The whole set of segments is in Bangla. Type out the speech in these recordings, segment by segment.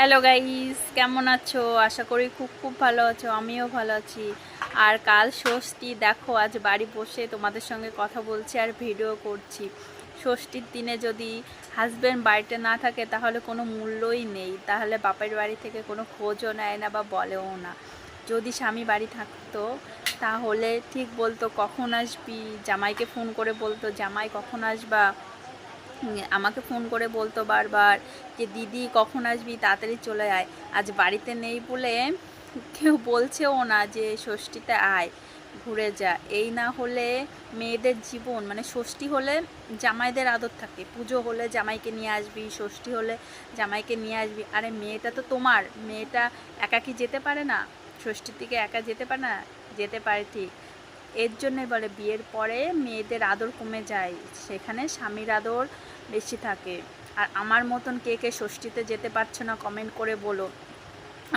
হ্যালো গাইস, কেমন আছো? আশা করি খুব খুব ভালো আছো। আমিও ভালো আছি। আর কাল ষষ্ঠী, দেখো আজ বাড়ি বসে তোমাদের সঙ্গে কথা বলছি আর ভিডিও করছি। ষষ্ঠীর দিনে যদি হাজব্যান্ড বাড়িতে না থাকে তাহলে কোনো মূল্যই নেই, তাহলে বাপের বাড়ি থেকে কোনো খোঁজও নেয় না বা বলেও না। যদি স্বামী বাড়ি থাকতো তাহলে ঠিক বলতো কখন আসবি, জামাইকে ফোন করে বলতো জামাই কখন আসবা, আমাকে ফোন করে বলতো বারবার যে দিদি কখন আসবি, তাড়াতাড়ি চলে আয়। আজ বাড়িতে নেই বলে কেউ বলছেও না যে ষষ্ঠীতে আয়, ঘুরে যা। এই না হলে মেয়েদের জীবন, মানে ষষ্ঠী হলে জামাইদের আদর থাকে, পুজো হলে জামাইকে নিয়ে আসবি, ষষ্ঠী হলে জামাইকে নিয়ে আসবি। আরে মেয়েটা তো তোমার, মেয়েটা একা কি যেতে পারে না? ষষ্ঠীর দিকে একা যেতে পারে না? যেতে পারে ঠিক। এর জন্যই বলে বিয়ের পরে মেয়েদের আদর কমে যায়, সেখানে স্বামীর আদর বেশি থাকে। আর আমার মতন কে কে ষষ্ঠীতে যেতে পারছো না কমেন্ট করে বলো।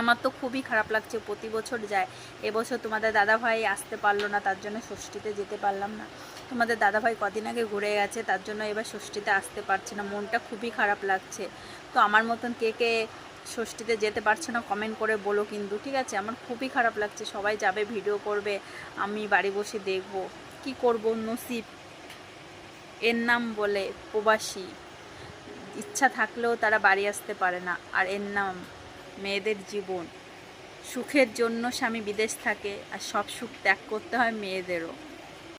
আমার তো খুবই খারাপ লাগছে, প্রতি বছর যায়, এবছর তোমাদের দাদাভাই আসতে পারলো না, তার জন্য ষষ্ঠীতে যেতে পারলাম না। তোমাদের দাদাভাই কদিন আগে ঘুরে গেছে, তার জন্য এবার ষষ্ঠীতে আসতে পারছে না, মনটা খুবই খারাপ লাগছে। তো আমার মতন কে কে ষষ্ঠীতে যেতে পারছে না কমেন্ট করে বলো কিন্তু, ঠিক আছে? আমার খুবই খারাপ লাগছে, সবাই যাবে, ভিডিও করবে, আমি বাড়ি বসে দেখব। কি করব, নসিব এর নাম বলে প্রবাসী। ইচ্ছা থাকলেও তারা বাড়ি আসতে পারে না, আর এর নাম মেয়েদের জীবন। সুখের জন্য স্বামী বিদেশ থাকে, আর সব সুখ ত্যাগ করতে হয় মেয়েদেরও।